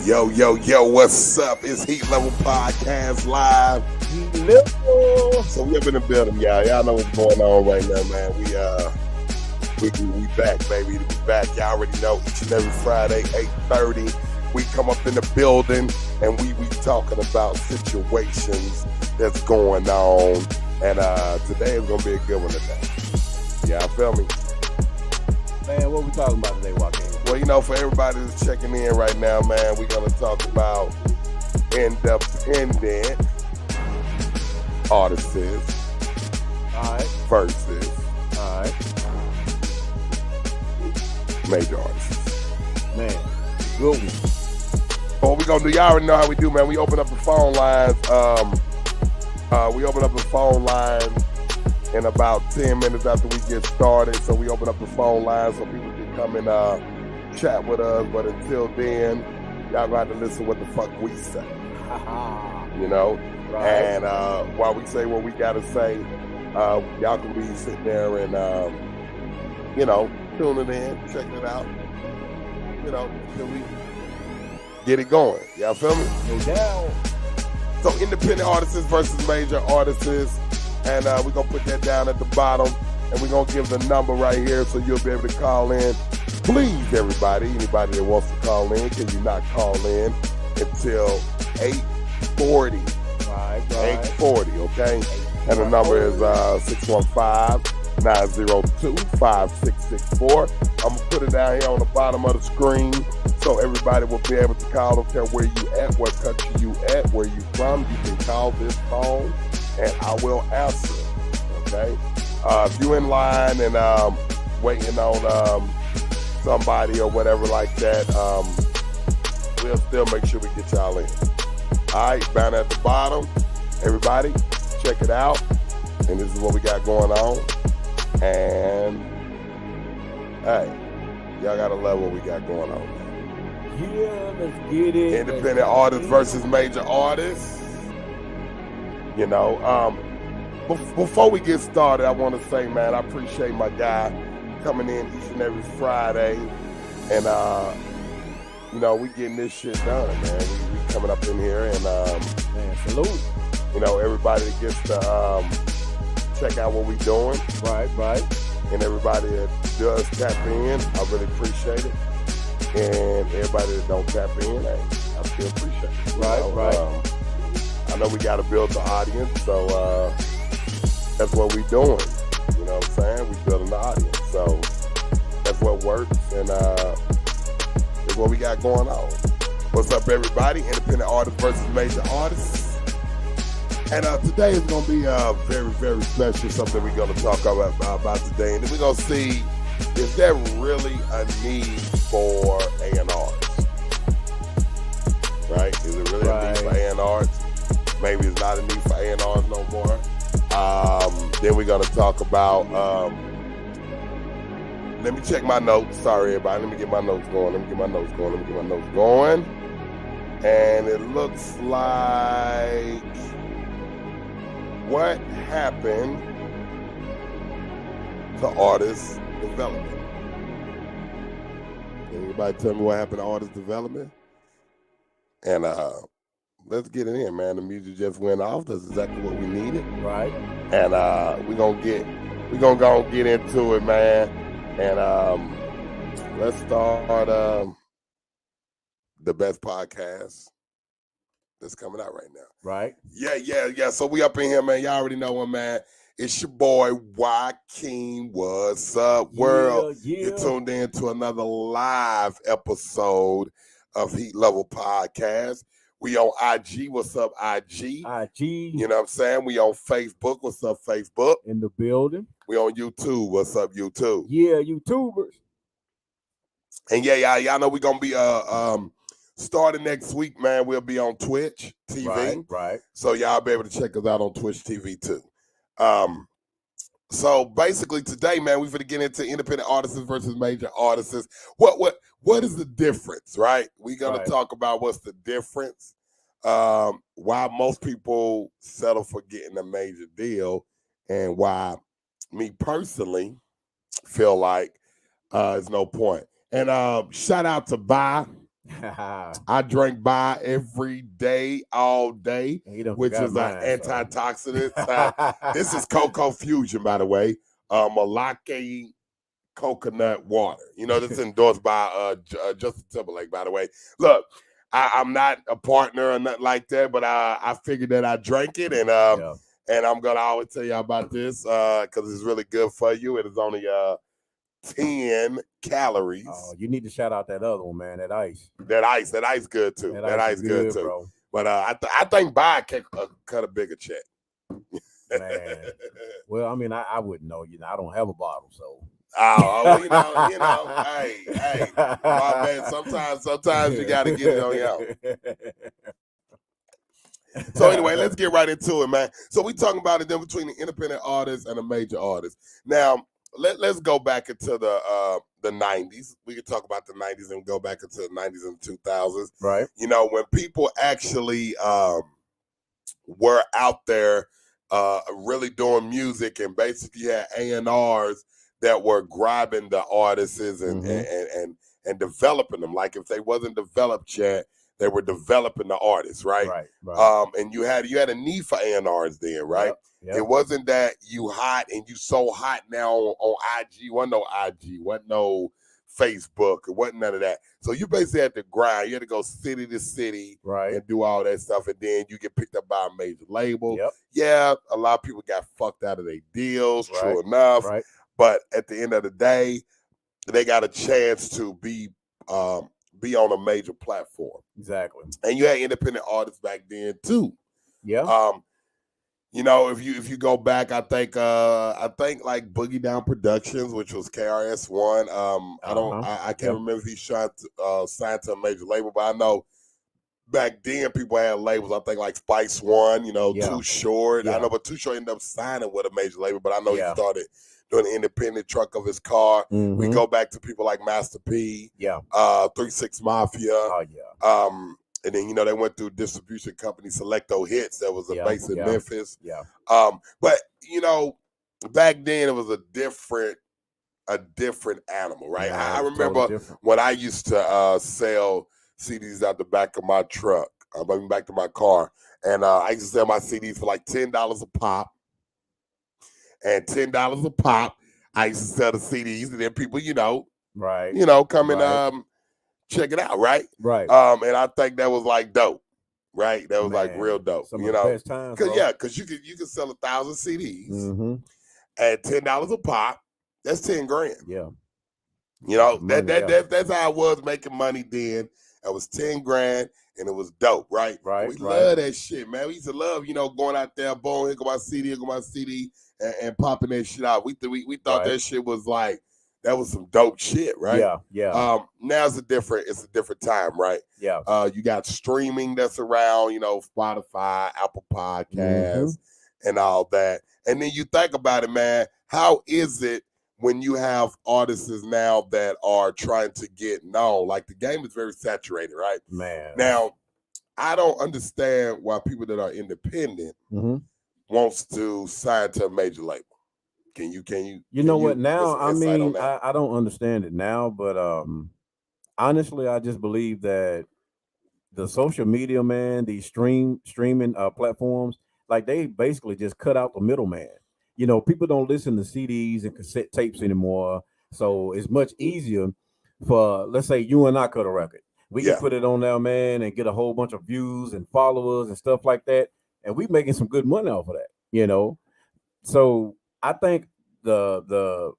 Yo, what's up? It's Heat Level Podcast Live. Heat Level. So we up in the building, y'all. Y'all know what's going on right now, man. We back, baby. We back. Y'all already know each and every Friday, 8:30. We come up in the building and we talking about situations that's going on. And today is gonna be a good one today. Y'all feel me? Man, what we talking about today, Joaquin? Well, for everybody that's checking in right now, man, we're going to talk about independent artists versus major artists. Man, good one. What we going to do, y'all already know how we do, man. We open up the phone lines. We open up the phone line in about 10 minutes after we get started. So we open up the phone line so people can come and chat with us, but until then, y'all gonna have to listen what the fuck we say. You know? Right. And while we say what we gotta say, y'all can be sitting there and tuning in, checking it out, until we get it going. Y'all feel me? No doubt. So independent artists versus major artists, and we're gonna put that down at the bottom, and we're gonna give the number right here so you'll be able to call in. Please, everybody, anybody that wants to call in, can you not call in until 8:40? Right. 8:40, okay? And the number is 615-902-5664. I'm going to put it down here on the bottom of the screen so everybody will be able to call. Don't care where you at, what country you at, where you from. You can call this phone and I will answer, okay? If you're in line and waiting on somebody or whatever like that, we'll still make sure we get y'all in. All right, down at the bottom, everybody, check it out. And this is what we got going on. And hey, y'all gotta love what we got going on. Yeah, let's get it. Independent artists versus major artists. Before we get started, I want to say, man, I appreciate my guy coming in each and every Friday, and we getting this shit done, man. We coming up in here, and man, salute. Everybody that gets to check out what we doing, Right. and everybody that does tap in, I really appreciate it. And everybody that don't tap in, hey, I still appreciate it. Right. I know we got to build the audience, so that's what we doing. You know what I'm saying? We building the audience. So that's what works, and that's what we got going on. What's up, everybody? Independent artists versus major artists. And today is going to be very, very special, something we're going to talk about today. And then we're going to see, is there really a need for A&Rs? Right? Is it really a need for A&Rs? Maybe it's not a need for A&Rs no more. Then we're going to talk about, let me check my notes. Sorry, everybody. Let me get my notes going. And it looks like what happened to artist development. Anybody tell me what happened to artist development? And let's get it in, man. The music just went off. That's exactly what we needed. Right. And we're gonna go and get into it, man. And let's start the best podcast that's coming out right now. Right. Yeah. So we up in here, man. Y'all already know him, man. It's your boy Joaquin. What's up, world? Yeah. You're tuned in to another live episode of Heat Level Podcast. We on IG. What's up, IG? You know what I'm saying? We on Facebook. What's up, Facebook? In the building. We on YouTube. What's up, YouTube? Yeah, YouTubers. And y'all know we gonna be starting next week, man. We'll be on Twitch TV. Right. So y'all be able to check us out on Twitch TV too. So basically today, man, we're gonna get into independent artists versus major artists. What is the difference, right? We're gonna talk about what's the difference, why most people settle for getting a major deal, and why me personally feel like there's no point. And shout out to Bye. I drink Bai every day, all day, He done which forgot is an mine, so. antioxidant. This is Cocoa Fusion, by the way. Malake coconut water. You know, this is endorsed by Justin Timberlake, by the way. Look, I'm not a partner or nothing like that, but I figured that I drank it, and Yeah. and I'm gonna always tell you about this because it's really good for you. It is only 10 calories. Oh, you need to shout out that other one, man. That ice. That ice good too. That ice good too. Bro. But I think Bai can cut a bigger check. Man. Well, I mean, I wouldn't know. You know, I don't have a bottle, so. Oh, well, you know, hey, my man. Sometimes you gotta get it on your own. So anyway, let's get right into it, man. So we talking about it then between the independent artist and a major artist. Now, let's go back into the 90s. We can talk about the 90s and go back into the 90s and 2000s. Right. You know, when people actually were out there really doing music, and basically had A&Rs that were grabbing the artists and developing them. Like if they wasn't developed yet, they were developing the artists, right? Right. And you had a need for A&Rs then, right? Yep. It wasn't that you hot and you so hot now on IG. Wasn't no IG, wasn't no Facebook, it wasn't none of that. So you basically had to grind. You had to go city to city, right, and do all that stuff, and then you get picked up by a major label. Yep. Yeah, a lot of people got fucked out of their deals, right. True enough. Right. But at the end of the day, they got a chance to be on a major platform. Exactly. And you had independent artists back then too. Yeah. You know, if you go back, I think like Boogie Down Productions, which was KRS-One. I can't remember if he signed to a major label, but I know back then people had labels. I think like Spice One, you know, Too Short. I know, but Too Short ended up signing with a major label, but I know he started doing an independent truck of his car. We go back to people like Master P, 3 6 Mafia. Oh yeah. And then, you know, they went through distribution company Selecto Hits that was based in Memphis. Yeah. But, you know, back then it was a different animal, right? Yeah, I remember totally when I used to sell CDs out the back of my truck, back to my car. And I used to sell my CDs for like $10 a pop. And $10 a pop, I used to sell the CDs, and then people, come and check it out, right? Right. And I think that was like dope, right? That was like real dope. Some of the best times, because you could sell 1,000 CDs at $10 a pop. That's 10 grand. Yeah. You know, that's how I was making money then. That was 10 grand, and it was dope, right? Right. We love that shit, man. We used to love, going out there, boom, here go my CD, and popping that shit out. We thought that shit was like, that was some dope shit, right? Yeah. Now it's a different time, right? Yeah. You got streaming that's around, Spotify, Apple Podcasts, and all that. And then you think about it, man, how is it when you have artists now that are trying to get known? Like, the game is very saturated, right? Man. Now, I don't understand why people that are independent wants to sign to a major label. Can you? You know what? Now, I mean, I don't understand it now, but honestly, I just believe that the social media, man, these streaming platforms, like, they basically just cut out the middleman. You know, people don't listen to CDs and cassette tapes anymore, so it's much easier for, let's say, you and I cut a record. We can put it on there, man, and get a whole bunch of views and followers and stuff like that, and we making some good money off of that. So I think the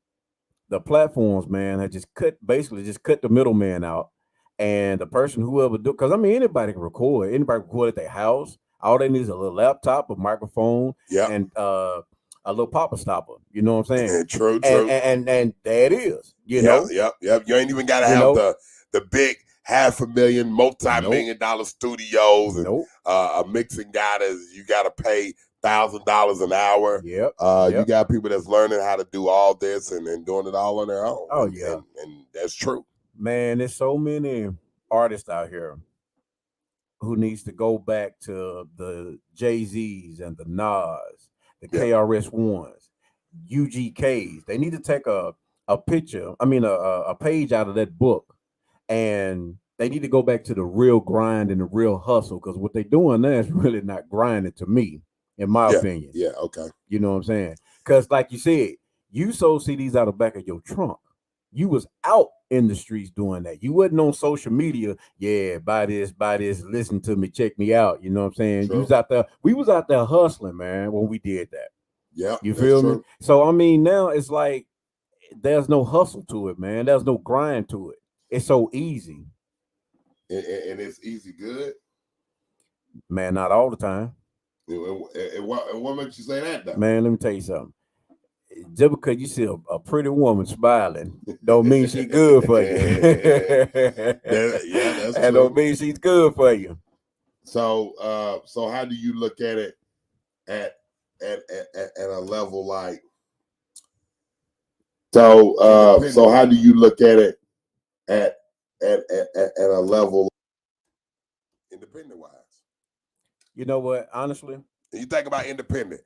platforms, man, have just cut the middleman out, and the person, whoever do, because I mean, anybody can record. Anybody can record at their house. All they need is a little laptop, a microphone, and a little popper stopper. You know what I'm saying? True. And there it is. You know. Yep. You ain't even got to have the big $500,000, multi-million-dollar studios and a mixing guy that you got to pay $1,000 an hour. You got people that's learning how to do all this and doing it all on their own. Oh, and that's true. Man, there's so many artists out here who needs to go back to the Jay-Z's and the Nas, the KRS-Ones, UGKs. They need to take a picture, a page out of that book and they need to go back to the real grind and the real hustle, because what they're doing now is really not grinding to me, in my opinion. Yeah, okay. You know what I'm saying? Because like you said, you sold CDs out of the back of your trunk. You was out in the streets doing that. You wasn't on social media. Yeah, buy this, listen to me, check me out. You know what I'm saying? True. You was out there. We was out there hustling, man, when we did that. Yeah, you feel me? True. So I mean, now it's like there's no hustle to it, man. There's no grind to it. It's so easy. And it's easy good? Man, not all the time. And what makes you say that, though? Man, let me tell you something. Just because you see a pretty woman smiling don't mean she's good for you. That's and true. Don't mean she's good for you. So so how do you look at it at a level like so how do you look at it at a level independent wise? You know what, honestly, you think about independent.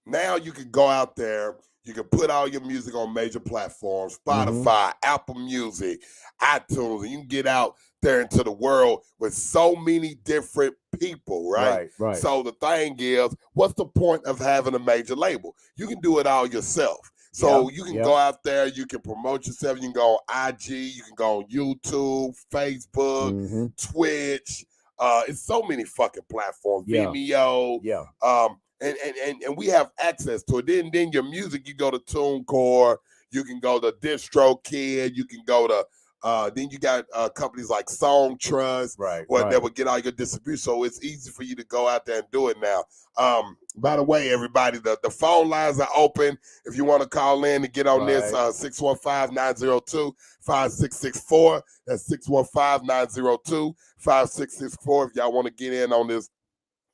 Now you can go out there, you can put all your music on major platforms, Spotify, Apple Music, iTunes, and you can get out there into the world with so many different people, right? Right. So the thing is, what's the point of having a major label? You can do it all yourself. So you can go out there, you can promote yourself, you can go on IG, you can go on YouTube, Facebook, Twitch. It's so many fucking platforms, Vimeo. And we have access to it. Then your music, you go to TuneCore, you can go to DistroKid, you can go to then you got companies like Song Trust, that will get all your distribution. So it's easy for you to go out there and do it now. By the way, everybody, the phone lines are open. If you want to call in and get on this, 615-902-5664. That's 615-902-5664. If y'all want to get in on this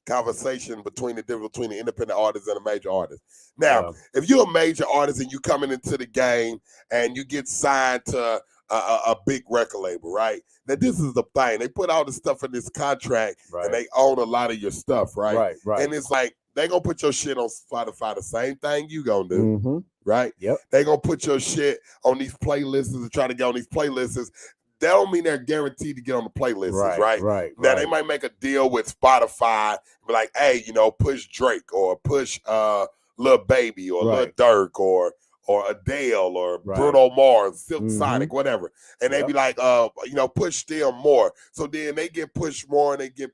conversation between the difference between the independent artist and a major artist. Now, if you're a major artist and you coming into the game and you get signed to a big record label, right? Now, this is the thing. They put all the stuff in this contract and they own a lot of your stuff, right? And it's like, they gonna put your shit on Spotify, the same thing you gonna do, right? They gonna put your shit on these playlists and try to get on these playlists. That don't mean they're guaranteed to get on the playlists, right? Now, they might make a deal with Spotify, be like, hey, push Drake or push Lil Baby or Lil Durk or Adele or Bruno Mars, Silk Sonic, whatever. And they be like, push them more. So then they get pushed more and they get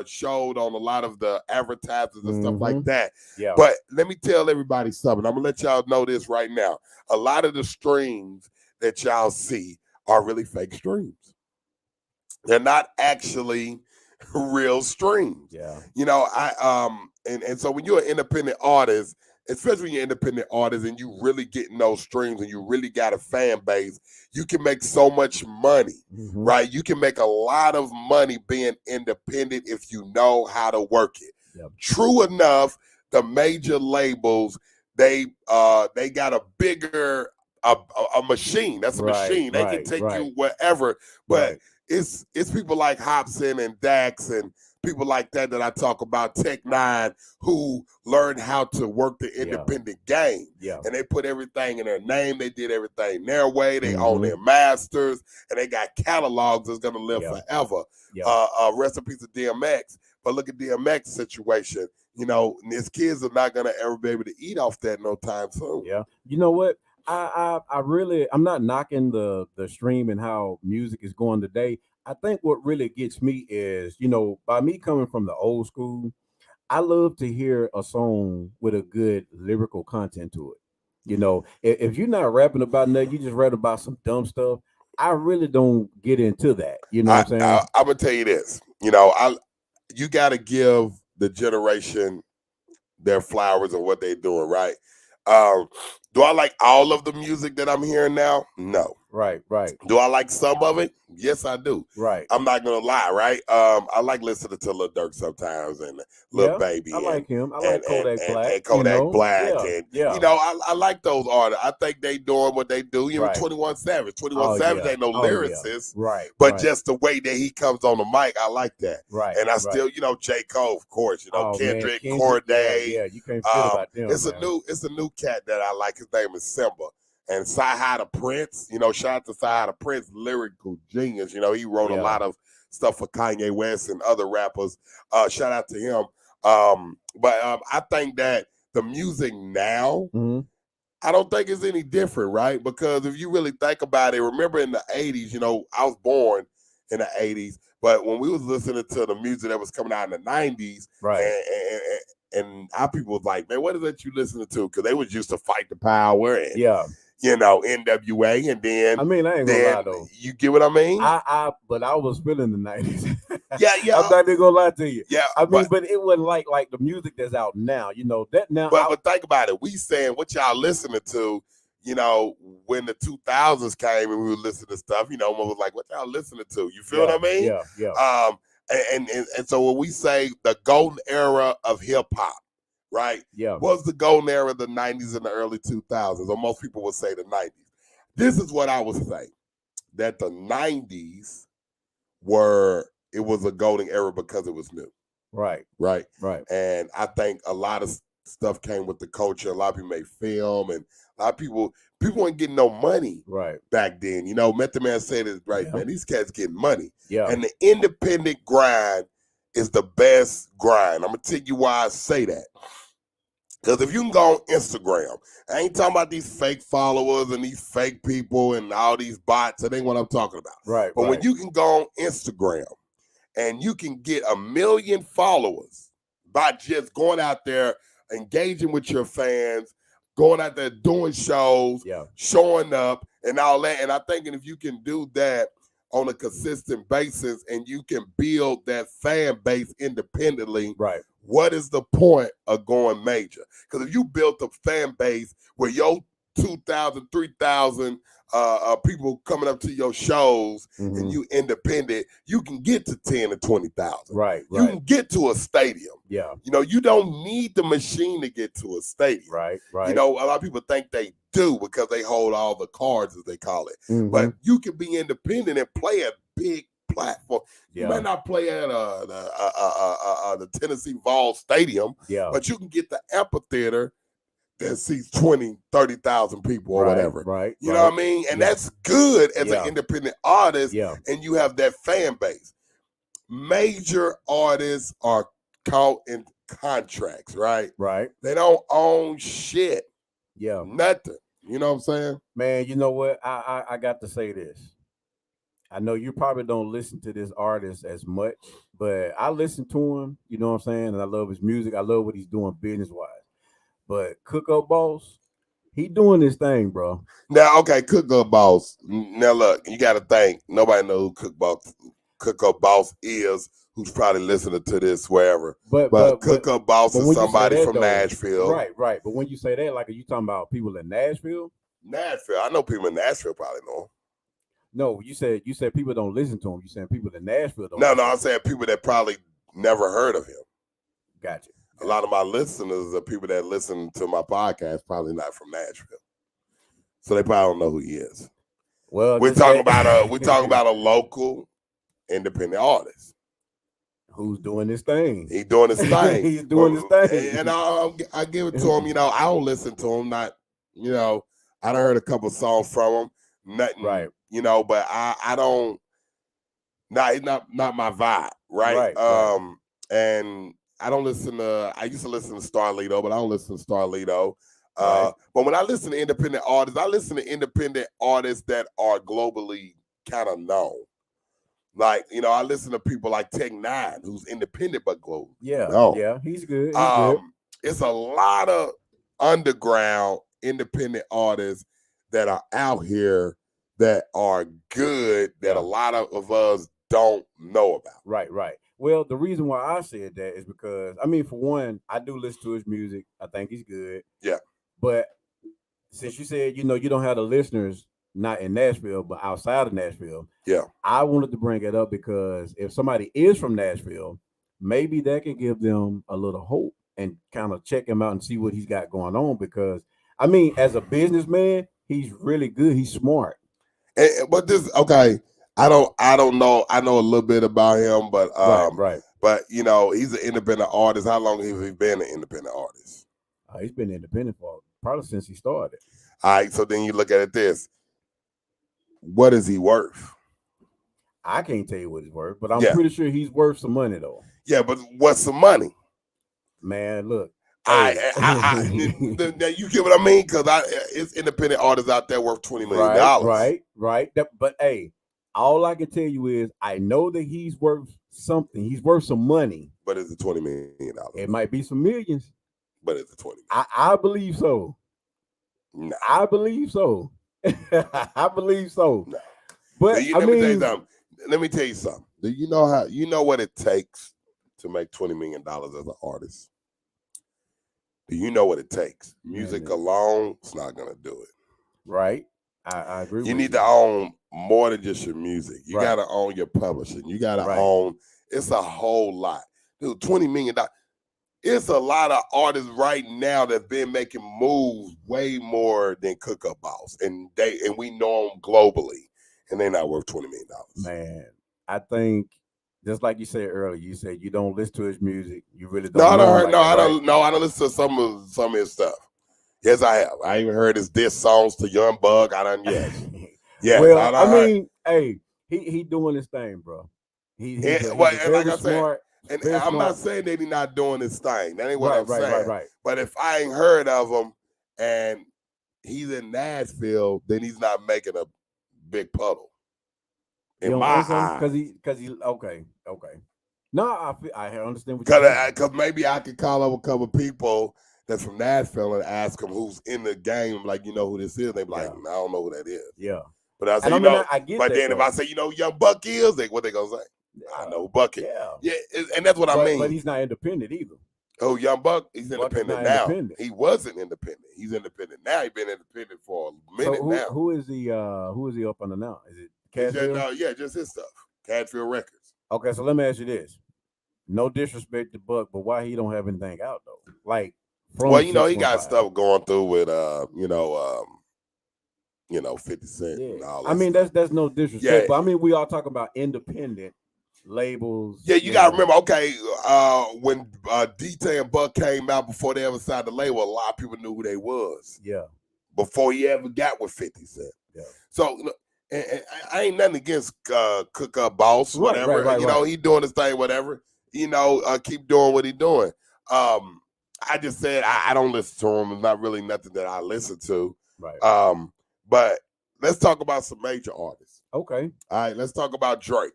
showed on a lot of the advertisers and stuff like that. But let me tell everybody something. I'm going to let y'all know this right now. A lot of the streams that y'all see are really fake streams. They're not actually real streams. And so when you're an independent artist, especially when you're an independent artist and you really getting those streams and you really got a fan base, you can make so much money, right? You can make a lot of money being independent if you know how to work it. True enough, the major labels, they got a bigger a machine. That's a machine. They can take you wherever. But it's people like Hopsin and Dax and people like that I talk about, Tech-9, who learned how to work the independent game. And they put everything in their name. They did everything their way. They own their masters. And they got catalogs that's going to live forever. Rest in peace of DMX. But look at DMX's situation. His kids are not going to ever be able to eat off that no time soon. You know what? I'm not knocking the stream and how music is going today. I think what really gets me is, by me coming from the old school, I love to hear a song with a good lyrical content to it. If you're not rapping about nothing, you just rap about some dumb stuff. I really don't get into that. You know what I'm saying? I'm gonna tell you this. You got to give the generation their flowers and what they're doing, right? Do I like all of the music that I'm hearing now? No. Right. Do I like some of it? Yes, I do. Right. I'm not gonna lie, right? I like listening to Lil Durk sometimes and Lil Baby. I like him. I like Kodak Black. And Kodak Black. I like those artists. I think they doing what they do. 21 Savage. 21 Savage ain't no lyricist. But just the way that he comes on the mic, I like that. And I still, J. Cole, of course, Kendrick, Corday. You can't forget about them. It's a new cat that I like. His name is Simba. and Sci-Hi the Prince, shout out to Sci-Hi the Prince, lyrical genius. He wrote a lot of stuff for Kanye West and other rappers. Shout out to him. But I think that the music now, I don't think it's any different, right? Because if you really think about it, remember in the 80s, I was born in the 80s, but when we was listening to the music that was coming out in the 90s, right, and our people was like, man, what is that you listening to? Because they was used to Fight the Power and NWA, and then I ain't gonna lie though. You get what I mean? But I was feeling the 90s. Yeah. I'm not gonna lie to you. Yeah. But it wasn't like the music that's out now. That now. But think about it. We saying what y'all listening to. When the 2000s came and we were listening to stuff, one was like, what y'all listening to? You feel what I mean? Yeah. And so when we say the golden era of hip hop, right? Yeah. Was the golden era of the 90s and the early 2000s, or most people would say the 90s. This is what I would say, that the 90s it was a golden era because it was new. Right. And I think a lot of stuff came with the culture. A lot of people made film, and a lot of people weren't getting no money back then. Method Man said it right, man. These cats getting money. Yeah. And the independent grind is the best grind. I'm gonna tell you why I say that. Because if you can go on Instagram, I ain't talking about these fake followers and these fake people and all these bots. That ain't what I'm talking about. Right. But when you can go on Instagram and you can get 1 million followers by just going out there, engaging with your fans, going out there doing shows, showing up and all that. And I'm thinking if you can do that on a consistent basis and you can build that fan base independently, what is the point of going major? Because if you built a fan base where your 2,000, 3,000 people coming up to your shows and you independent, you can get to 10 to 20,000. Right. You can get to a stadium. Yeah. You don't need the machine to get to a stadium. Right. A lot of people think they do because they hold all the cards, as they call it. But you can be independent and play a big platform. You might not play at the Tennessee Vols Stadium, but you can get the amphitheater that seats 20, 30,000 people or whatever. Right. You know what I mean? And that's good as an independent artist, and you have that fan base. Major artists are caught in contracts, right? Right. They don't own shit. Yeah. Nothing. You know what I'm saying? Man, you know what? I got to say this. I know you probably don't listen to this artist as much, but I listen to him, you know what I'm saying? And I love his music. I love what he's doing business-wise. But Cook Up Boss, he doing this thing, bro. Now, okay, Cook Up Boss. Now, look, you got to think. Nobody knows who Cook Up Boss is, who's probably listening to this wherever. But Cook Up Boss is somebody from Nashville. Right. But when you say that, like, are you talking about people in Nashville? Nashville. I know people in Nashville probably know him. No, you said people don't listen to him. You saying people in Nashville don't. No, I'm saying people that probably never heard of him. Gotcha. A lot of my listeners are people that listen to my podcast, probably not from Nashville, so they probably don't know who he is. Well, we're talking about a local independent artist who's doing this thing. He's doing his thing. He's doing his thing, and I give it to him. I don't listen to him. Not, I done heard a couple songs from him. Nothing, right? But I don't. It's not my vibe, right? And I don't listen to. I used to listen to Starlito, but I don't listen to Starlito. But when I listen to independent artists, I listen to independent artists that are globally kind of known. Like, I listen to people like Tech-N9ne, who's independent but global. Yeah, he's good. It's a lot of underground independent artists that are out here that are good that a lot of us don't know about. Right. Well, the reason why I said that is because, for one, I do listen to his music. I think he's good. Yeah. But since you said, you don't have the listeners not in Nashville, but outside of Nashville. Yeah. I wanted to bring it up because if somebody is from Nashville, maybe that can give them a little hope and kind of check him out and see what he's got going on. Because, as a businessman, he's really good. He's smart. But I don't know. I know a little bit about him, but right. But he's an independent artist. How long has he been an independent artist? He's been independent for probably since he started. All right, so then you look at it this. What is he worth? I can't tell you what he's worth, but I'm pretty sure he's worth some money though. Yeah, but what's some money? Man, look. Now you get what I mean? Because it's independent artists out there worth $20 million. Right. But hey, all I can tell you is I know that he's worth something. He's worth some money. But is it $20 million? It might be some millions. But is it 20 million? I believe so. No. I believe so. I believe so. No. But let me tell you something. Do you know what it takes to make $20 million as an artist? Do you know what it takes? Music alone is not gonna do it. Right. I agree. You need to own more than just your music. You gotta own your publishing. You gotta own. It's a whole lot, dude. $20 million. It's a lot of artists right now that've been making moves way more than Cook Up Boss, and we know them globally, and they're not worth $20 million. Man, I think just like you said earlier, you said you don't listen to his music. You really don't. No, I don't listen to some of his stuff. Yes, I have. I even heard his diss songs to Young Bug. I done yeah. Well, I mean, hey, he doing his thing, bro. He's like I said. And I'm not saying that he's not doing his thing. That ain't what I'm saying. Right. But if I ain't heard of him and he's in Nashville, then he's not making a big puddle. In my eyes. Because he okay. No, I understand what you're saying. Because maybe I could call up a couple of people that's from Nashville and ask them who's in the game, like, you know who this is. They be like, I don't know who that is. Yeah. But I say, I get but that, then though. If I say, Young Buck is, what they gonna say? I know Bucket. Yeah, and that's what I mean. But he's not independent either. Oh, Young Buck, he's independent now. He wasn't independent. He's independent now. He's been independent for a minute now. Who is he up under now? Is it Cadfield? Just his stuff. Cadfield Records. Okay, so let me ask you this. No disrespect to Buck, but why he don't have anything out though? Like, he got stuff going through with 50 Cent and all that. I mean, that's no disrespect, but I mean, we all talk about independent labels. Yeah, you gotta remember, when D-Tay and Buck came out before they ever signed the label, a lot of people knew who they was. Yeah. Before he ever got with 50 Cent. Yeah. So and I ain't nothing against Cook Up Boss, whatever. Right. He doing his thing, whatever. Keep doing what he doing. I just said I don't listen to him. It's not really nothing that I listen to. Right. But let's talk about some major artists. Okay. All right, let's talk about Drake.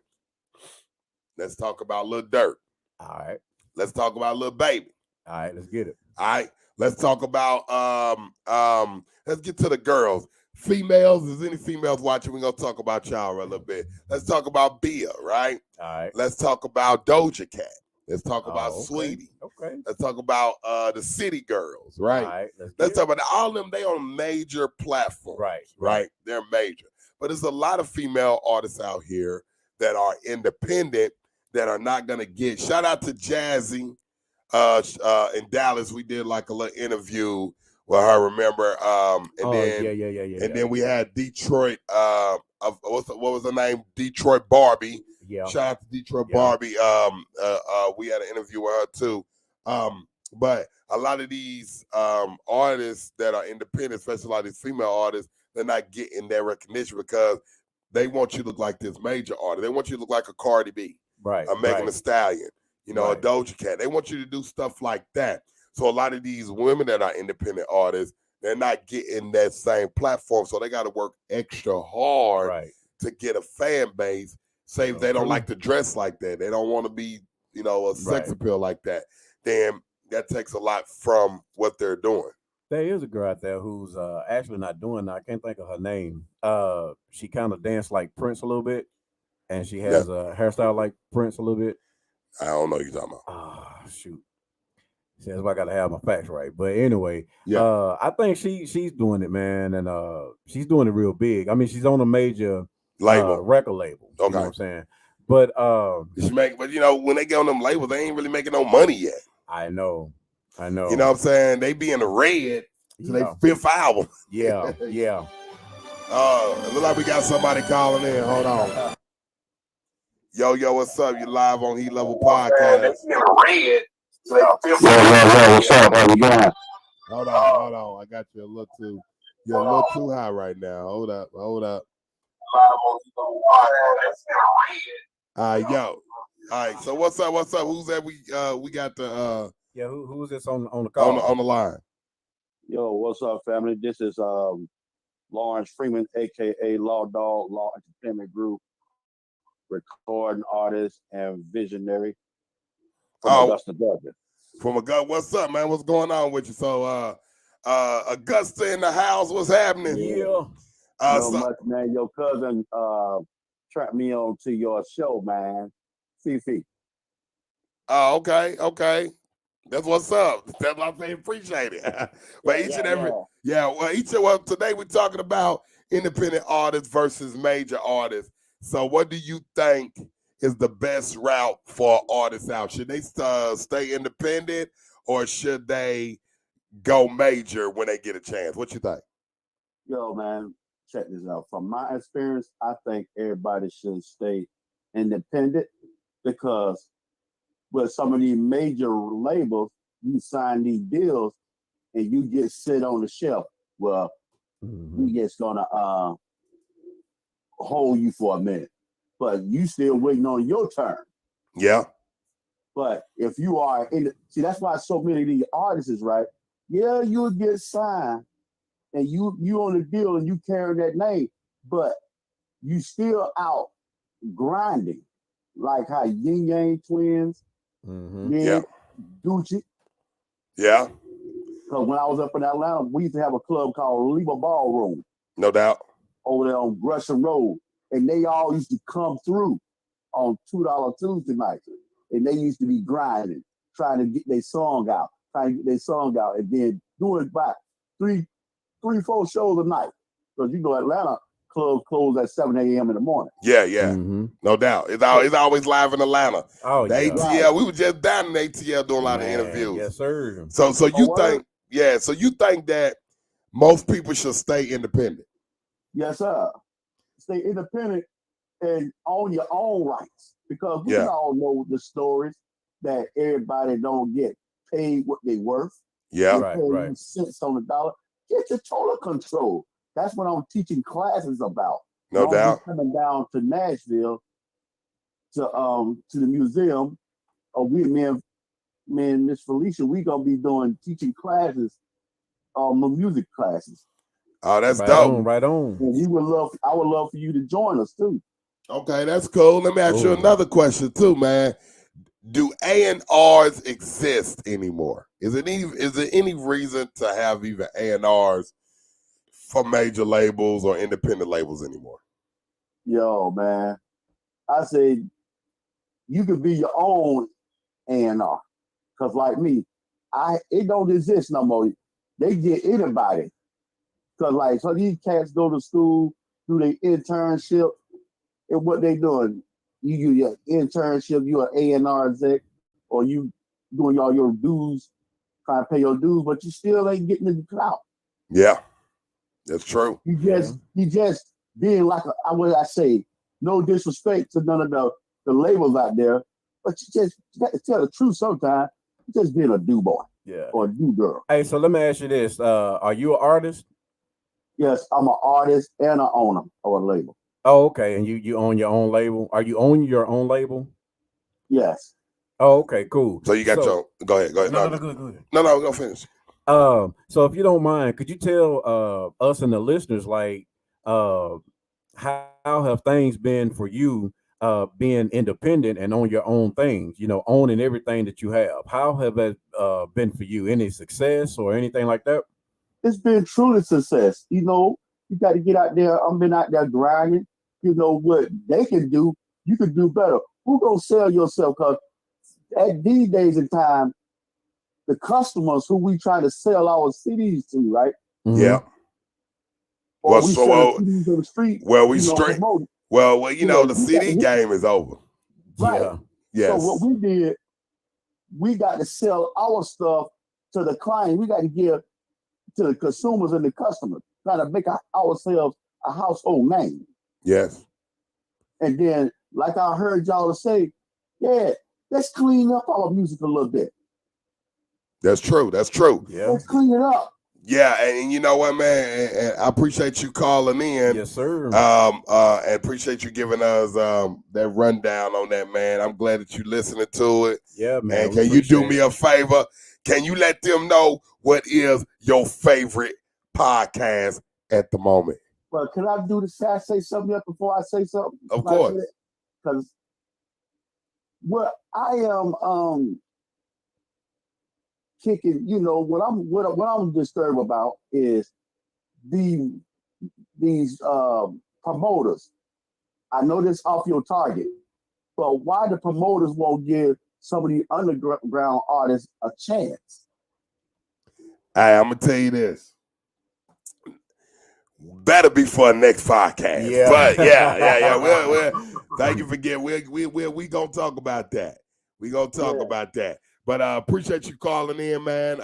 Let's talk about Lil Durk. All right. Let's talk about Lil Baby. All right, let's get it. All right. Let's talk about let's get to the girls. Females, is any females watching? We're gonna talk about y'all a little bit. Let's talk about Bia, right? All right. Let's talk about Doja Cat. Let's talk about Sweetie. Okay. Let's talk about the City Girls, right? All right. Let's talk about all of them. They on major platforms. Right. They're major. But there's a lot of female artists out here that are independent that are not gonna get. Shout out to Jazzy in Dallas. We did like a little interview with her, remember? And then we had Detroit. What was her name? Detroit Barbie. Yeah. Shout out to Detroit Barbie. We had an interview with her too. But a lot of these artists that are independent, especially a lot of these female artists, they're not getting their recognition because they want you to look like this major artist. They want you to look like a Cardi B, right? A Megan Thee Stallion, a Doja Cat. They want you to do stuff like that. So a lot of these women that are independent artists, they're not getting that same platform. So they got to work extra hard to get a fan base. Say if they don't like to dress like that, they don't want to be, a sex appeal like that. Then that takes a lot from what they're doing. There is a girl out there who's actually not doing that. I can't think of her name. She kind of danced like Prince a little bit, and she has a hairstyle like Prince a little bit. I don't know what you're talking about. Oh, shoot. See, that's why I got to have my facts right. But anyway, I think she's doing it, man, and she's doing it real big. I mean, she's on a major record label. Okay. You know what I'm saying? But when they get on them labels, they ain't really making no money yet. I know. You know what I'm saying? They be in the red to their fifth album. Yeah. It look like we got somebody calling in. Hold on. Yo, what's up? You live on Heat Level Podcast. Red. Yo, what's up? How you doing? Hold on. I got you a look too. You're a little too high right now. Hold up. All right, yo. All right, so what's up? Who's that? We got the who's this on the call? On the line. Yo, what's up, family? This is Lawrence Freeman, aka Law Dog, Law Entertainment Group, recording artist and visionary from Augusta, Georgia. From Augusta, what's up, man? What's going on with you? So Augusta in the house, what's happening? Yeah. So much, man. Your cousin tracked me on to your show, man. Fifi. Oh, okay. That's what's up. That's what I appreciate it. But today we're talking about independent artists versus major artists. So what do you think is the best route for artists out? Should they stay independent or should they go major when they get a chance? What you think? Yo, man, check this out. From my experience, I think everybody should stay independent because with some of these major labels, you sign these deals and you just sit on the shelf. Well, we just gonna hold you for a minute, but you still waiting on your turn. Yeah. But if you are see, that's why so many of these artists is right. Yeah, you'll get signed and you on the deal and you carry that name, but you still out grinding, like how Yin Yang Twins, Gucci. Yeah. Because when I was up in Atlanta, we used to have a club called Leva Ballroom. No doubt. Over there on Gresham Road. And they all used to come through on $2 Tuesday nights. And they used to be grinding, trying to get their song out, and then doing about 3-4 shows a night. Because Atlanta clubs close at 7 a.m. in the morning. Yeah. No doubt. It's always live in Atlanta. Oh, the yeah. ATL, right. We were just down in ATL doing a lot of interviews. Yes, sir. So you think that most people should stay independent? Yes, sir. Stay independent and own your own rights. Because we all know the stories that everybody don't get paid what they worth. Yeah. Right. Cents on the dollar. Get your total control. That's what I'm teaching classes about. No doubt. Coming down to Nashville to the museum. Me and Miss Felicia, we gonna be teaching classes, music classes. Oh, that's dope. Right on. And I would love for you to join us too. Okay, that's cool. Let me ask you another question too, man. Do A&Rs exist anymore? Is there any reason to have even A&Rs for major labels or independent labels anymore? Yo, man, I say you could be your own A&R. Cause like me, it don't exist no more. They get anybody. Cause so these cats go to school, do their internship, and what they doing? You do your internship, you an A&R exec, or you doing all your dues, trying to pay your dues, but you still ain't getting the clout. Yeah, that's true. You just being like no disrespect to none of the labels out there, but you got to tell the truth sometimes. You're just being a do boy, or a do girl. Hey, so let me ask you this: are you an artist? Yes, I'm an artist and an owner of a label. Oh, okay. And you own your own label? Are you owning your own label? Yes. Oh, okay, cool. So you got your go ahead. No, go ahead. No, go finish. So if you don't mind, could you tell us and the listeners how have things been for you being independent and on your own things, owning everything that you have? How have that been for you? Any success or anything like that? It's been truly success. You got to get out there. I've been out there grinding. What they can do, you can do better. Who gonna sell yourself? Because at these days in time, the customers who we try to sell our CDs to, right? Mm-hmm. Yeah. Or we sell CDs on the street. Well, the CD game is over. Right. Yeah. Yes. So what we did, we got to sell our stuff to the client. We got to give to the consumers and the customers, trying to make ourselves a household name. Yes. And then, like I heard y'all say, let's clean up our music a little bit. That's true. Yeah. Let's clean it up. Yeah, and you know what, man, and I appreciate you calling in. Yes, sir. And appreciate you giving us that rundown on that, man. I'm glad that you listening to it. Yeah, man. And can you do me a favor? Can you let them know what is your favorite podcast at the moment? But can I say something else before I say something? Of course. Because what I am kicking, what I'm disturbed about is these promoters. I know this off your target, but why the promoters won't give some of the underground artists a chance? I'm gonna tell you this. Better be for a next podcast. Yeah. But yeah. We'll thank you for getting. We gonna talk about that. We gonna talk about that. But appreciate you calling in, man.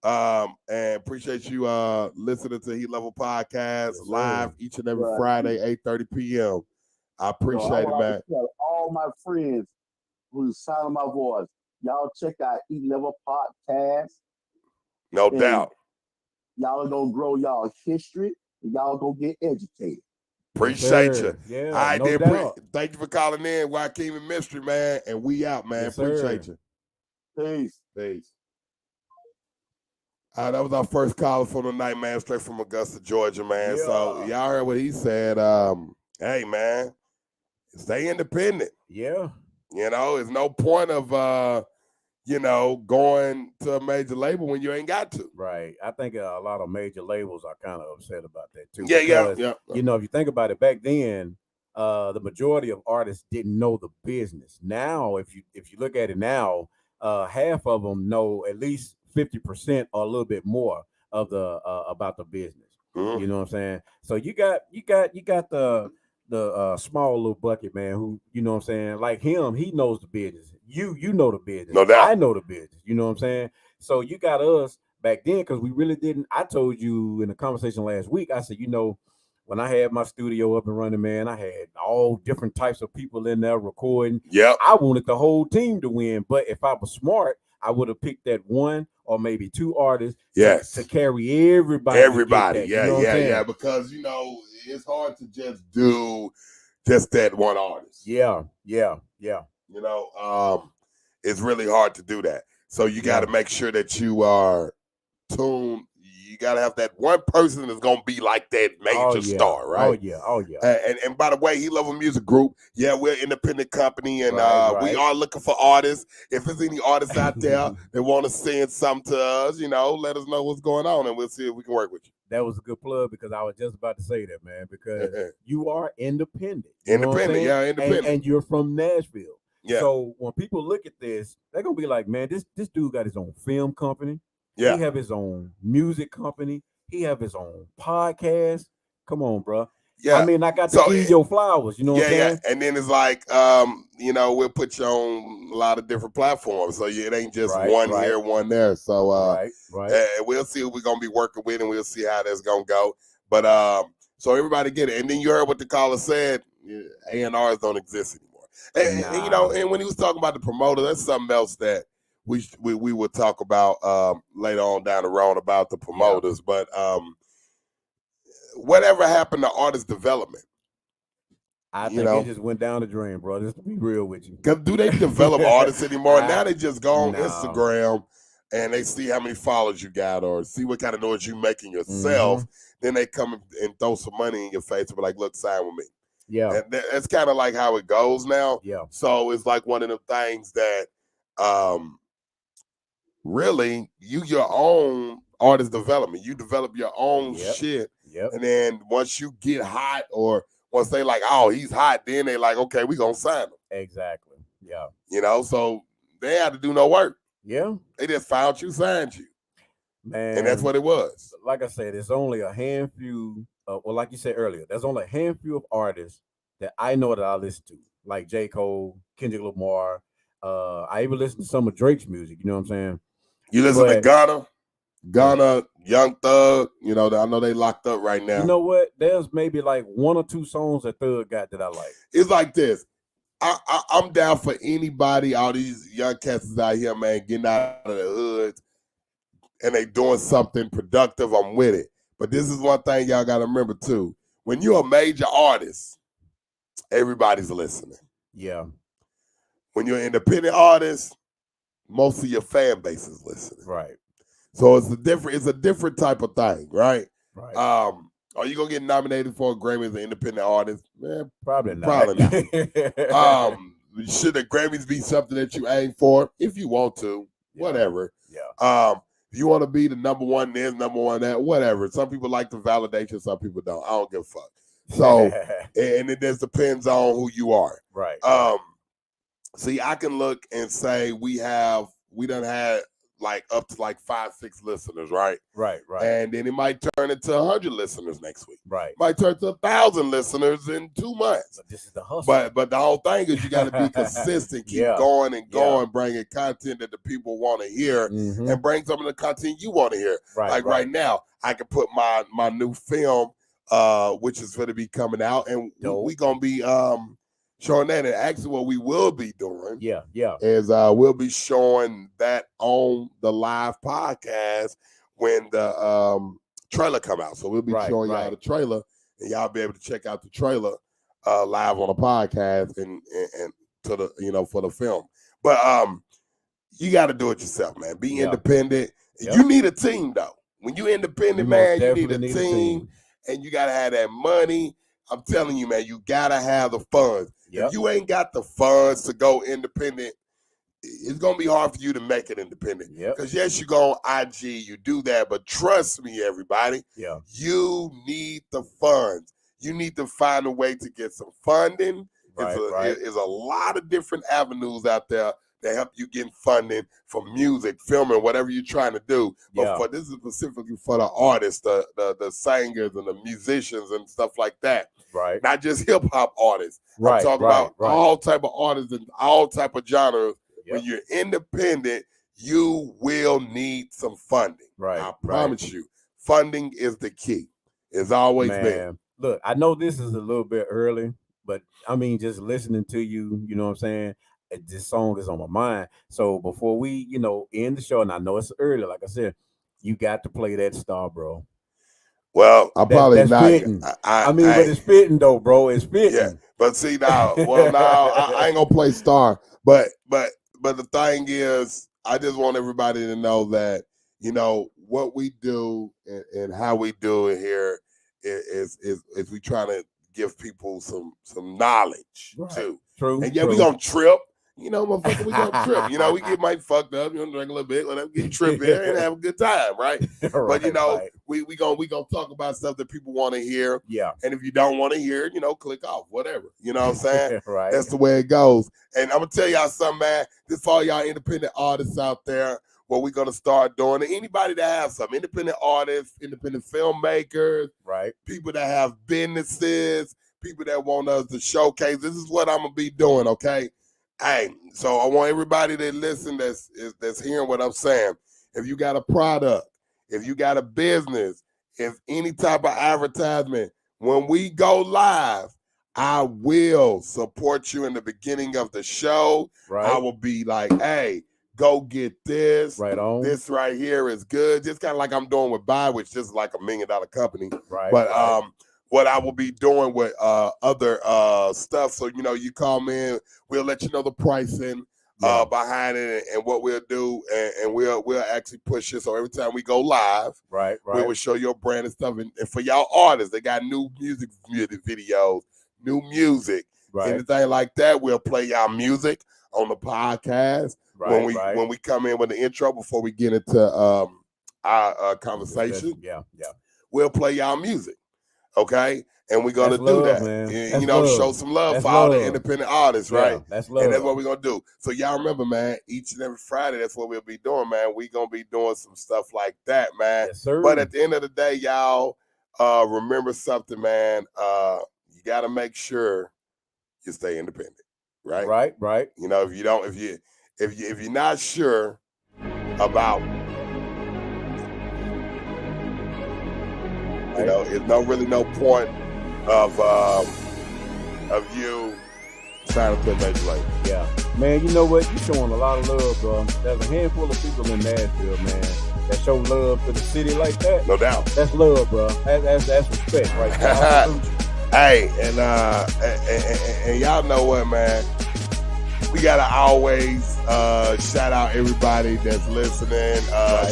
And appreciate you listening to Heat Level Podcast live each and every Friday, 8:30 p.m. I appreciate it, man. All my friends who's sounding my voice, y'all check out Heat Level Podcast. No doubt. Y'all gonna grow y'all history, and y'all gonna get educated. Appreciate you. Yeah, I no doubt. Thank you for calling in, Joaquin and Mystery, man. And we out, man. Appreciate you. Peace. That was our first caller for the night, man, straight from Augusta, Georgia, man. Yeah. So y'all heard what he said. Hey, man, stay independent. Yeah. There's no point of going to a major label when you ain't got to. Right. I think a lot of major labels are kind of upset about that too. Yeah. If you think about it, back then, the majority of artists didn't know the business. Now, if you look at it now, half of them know at least 50% or a little bit more of the about the business. Mm-hmm. You know what I'm saying? So you got the small little bucket man who, you know what I'm saying, like him, he knows the business. You know the business. No doubt. I know the business. You know what I'm saying? So you got us back then because we really didn't. I told you in a conversation last week, I said, when I had my studio up and running, man, I had all different types of people in there recording. Yeah. I wanted the whole team to win, but if I was smart, I would have picked that one or maybe two artists to carry everybody. Yeah. Because, it's hard to just do just that one artist. Yeah. It's really hard to do that. So you got to make sure that you are tuned. You got to have that one person that's going to be like that major star, right? Oh, yeah. And by the way, Heat Level Music Group, we're an independent company, and right. we are looking for artists. If there's any artists out there that want to send something to us, let us know what's going on, and we'll see if we can work with you. That was a good plug because I was just about to say that, man, because you are independent. Independent. And you're from Nashville. Yeah. So when people look at this, they're going to be like, man, this dude got his own film company. Yeah. He have his own music company. He have his own podcast. Come on, bro. Yeah. I mean, I got to eat your flowers. You know what I'm saying? And then it's like, we'll put you on a lot of different platforms. So it ain't just one here, one there. So we'll see who we're going to be working with, and we'll see how that's going to go. But so everybody get it. And then you heard what the caller said. A&Rs don't exist anymore. And when he was talking about the promoter, that's something else that we will talk about later on down the road about the promoters. Yeah. But whatever happened to artist development? I think it just went down the drain, bro. Just to be real with you. Because do they develop artists anymore? Now they just go on Instagram and they see how many followers you got or see what kind of noise you making yourself. Mm-hmm. Then they come and throw some money in your face and be like, look, sign with me. Yeah. And that's kind of like how it goes now. Yeah. So it's like one of the things that really your own artist development. You develop your own shit. Yep. And then once you get hot or once they like, oh, he's hot, then they like, okay, we gonna sign him. Exactly. Yeah. So they had to do no work. Yeah. They just found you, signed you. Man. And that's what it was. Like I said, there's only a handful, like you said earlier, there's only a handful of artists that I know that I listen to, like J. Cole, Kendrick Lamar. I even listen to some of Drake's music, you know what I'm saying? You listen to Ghana, Young Thug, I know they locked up right now. You know what? There's maybe like one or two songs that Thug got that I like. It's like this. I'm down for anybody, all these young cats out here, man, getting out of the hood, and they doing something productive, I'm with it. But this is one thing y'all got to remember too. When you're a major artist, everybody's listening. Yeah. When you're an independent artist, most of your fan base is listening. Right. So it's a different type of thing, right? Right. Are you gonna get nominated for a Grammy as an independent artist? Man, probably not. Should the Grammys be something that you aim for? If you want to, whatever. Yeah. If you want to be the number one this, number one that, whatever. Some people like the validation, some people don't. I don't give a fuck. So, and it just depends on who you are. Right. See, I can look and say we done had like up to like 5-6 listeners, right? Right. And then it might turn into 100 listeners next week. Right. Might turn to 1,000 listeners in 2 months. But this is the hustle. But the whole thing is you got to be consistent, keep going and going, bringing content that the people want to hear, and bring some of the content you want to hear. Right. Right now, I can put my new film, which is going to be coming out, and we gonna be showing that. And actually, what we will be doing, is we'll be showing that on the live podcast when the trailer come out. So we'll be showing y'all the trailer, and y'all be able to check out the trailer live on the podcast and to the for the film. But you got to do it yourself, man. Be independent. You need a team though. When you independent, man, you need a team, and you got to have that money. I'm telling you, man, you got to have the funds. If you ain't got the funds to go independent, it's going to be hard for you to make it independent. Because yes, you go on IG, you do that, but trust me, everybody, you need the funds. You need to find a way to get some funding. There's a lot of different avenues out there that help you get funding for music, filming, whatever you're trying to do. But this is specifically for the artists, the singers and the musicians and stuff like that. Right. Not just hip hop artists. I'm talking about all type of artists and all type of genres. When you're independent, you will need some funding. Right. I promise you. Funding is the key. It's always been. Look, I know this is a little bit early, but I mean, just listening to you, you know what I'm saying? This song is on my mind. So before we, end the show, and I know it's early, like I said, you got to play that Star, bro. Well, I'm probably not. Fitting. But it's fitting though, bro. It's fitting. Yeah, but see now, I ain't gonna play Star. But the thing is, I just want everybody to know that what we do and how we do it here is we trying to give people some knowledge too. True. And we gonna trip. Motherfucker, we gonna trip. We get might fucked up, drink a little bit, let them get trippy and have a good time, right? But we gonna talk about stuff that people want to hear. Yeah. And if you don't want to hear it, click off, whatever. You know what I'm saying? Right. That's the way it goes. And I'm gonna tell y'all something, man. This for all y'all independent artists out there. What we're gonna start doing. And anybody that has some independent artists, independent filmmakers, right? People that have businesses, people that want us to showcase. This is what I'm gonna be doing, okay? Hey, so I want everybody that listen that's hearing what I'm saying. If you got a product, if you got a business, if any type of advertisement, when we go live, I will support you in the beginning of the show. Right. I will be like, hey, go get this. Right on. This right here is good. Just kind of like I'm doing with Buy, which is like $1 million company. Right. But what I will be doing with other stuff. So, you call me in, we'll let you know the pricing behind it and what we'll do. And we'll actually push it. So every time we go live, right. we will show your brand and stuff. And for y'all artists, they got new music videos, new music, anything like that. We'll play y'all music on the podcast when we come in with the intro before we get into our conversation. Yeah. We'll play y'all music. Okay, and we're gonna do that. And, show some love for all the independent artists, right? That's love. And that's what we're gonna do. So y'all remember, man, each and every Friday, that's what we'll be doing, man. We gonna be doing some stuff like that, man. Yes, sir. But at the end of the day, y'all remember something, man. You gotta make sure you stay independent, right? Right. If you're not sure about. It's really no point of you signing to a major label. Yeah, man. You know what? You're showing a lot of love, bro. There's a handful of people in Nashville, man, that show love to the city like that. No doubt. That's love, bro. That's respect right there. Hey, and y'all know what, man? We gotta always shout out everybody that's listening.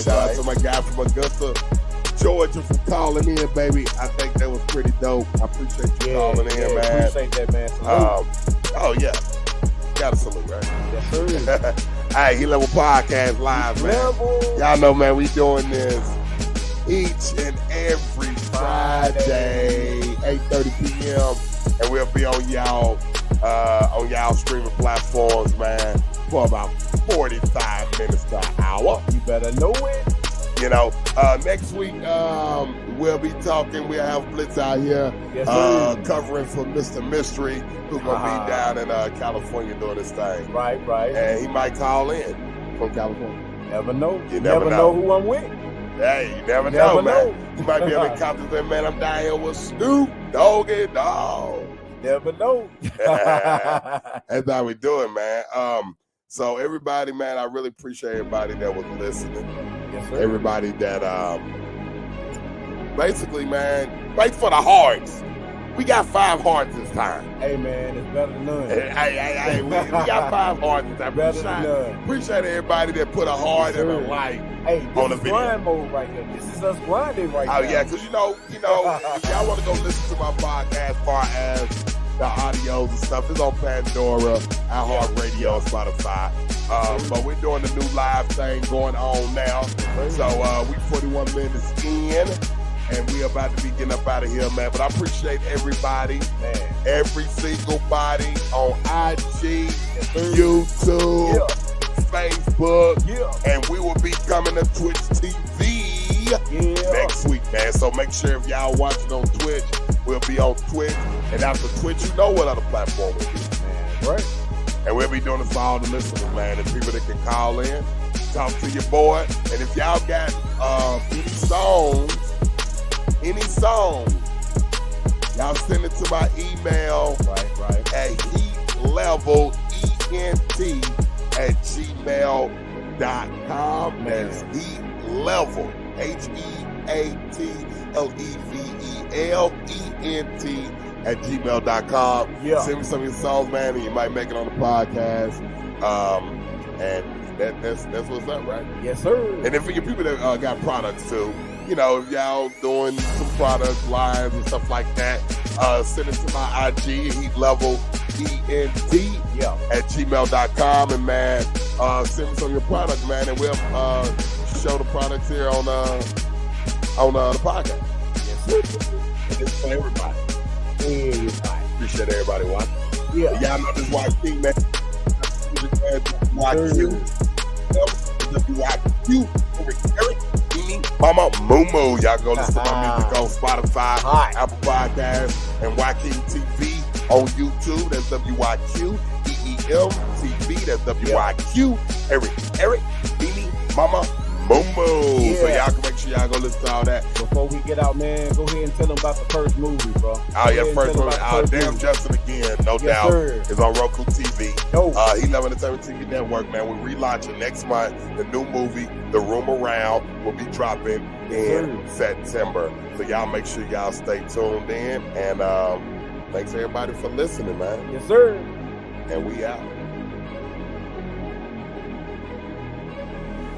Shout out to my guy from Augusta, Georgia, for calling in, baby. I think that was pretty dope. I appreciate you calling in, man. Appreciate that, man. Oh yeah, gotta salute, right? Yes, sir. Hey, He Level Podcast live, man. Y'all know, man, we doing this each and every Friday, 8:30 p.m. and we'll be on y'all streaming platforms, man, for about 45 minutes to an hour. You better know it. You know, next week we'll be talking. We'll have Blitz out here covering for Mr. Mystery, who's gonna be down in California doing this thing. Right. And he might call in from California. Never know. You never know who I'm with. Hey, you never know, man. You might be able to come to man, I'm down here with Snoop Doggy Dogg. Never know. That's how we do it, man. So everybody, man, I really appreciate everybody that was listening. Yes, sir. Everybody that basically, man, thanks for the hearts. We got 5 hearts this time. Hey, man, it's better than none. Hey, we got 5 hearts this time. Better than none. Appreciate everybody that put a heart and a like on the video. Grind mode right here. This is us grinding right now. Oh yeah, because you know, if y'all want to go listen to my podcast as far as the audios and stuff, it's on Pandora, iHeartRadio, Spotify. But we're doing the new live thing going on now. So we 41 minutes in, and we about to be getting up out of here, man. But I appreciate everybody, man. Every single body on IG, YouTube, Facebook, and we will be coming to Twitch TV next week, man. So make sure if y'all watching on Twitch, we'll be on Twitch. And after Twitch, you know what other platform we'll be, man. Right? And we'll be doing this for all the listeners, man. And people that can call in, talk to your boy. And if y'all got any songs, y'all send it to my email at heatlevelent@gmail.com. That's heatlevel, HEATLEVELENT@gmail.com. Send me some of your songs, man, and you might make it on the podcast. And that's what's up, right? Yes, sir. And then for your people that got products too, if y'all doing some product lines and stuff like that, send it to my IG, heatlevelent@gmail.com, and man, send me some of your products, man, and we'll show the products here on the podcast. Yes, sir. And this for everybody. Appreciate everybody watching. Yeah. Y'all know this Joaquin, man. WYQ, Eric, Mimi, Mama, Moo. Y'all go listen to my music on Spotify, Apple Podcasts, and Joaquin TV on YouTube. That's WYQ, EEM TV. That's WYQ, Eric, Mimi, Mama, Moo. So y'all can make sure y'all go listen to all that. Before we get out, man, go ahead and tell them about the first movie, bro. Oh yeah, first movie. Damn Justin again, no doubt. Sir. It's on Roku TV. He Love Entertainment TV Network, man. We're relaunching next month. The new movie, The Room Around, will be dropping in September. So y'all make sure y'all stay tuned in. And thanks everybody for listening, man. Yes, sir. And we out.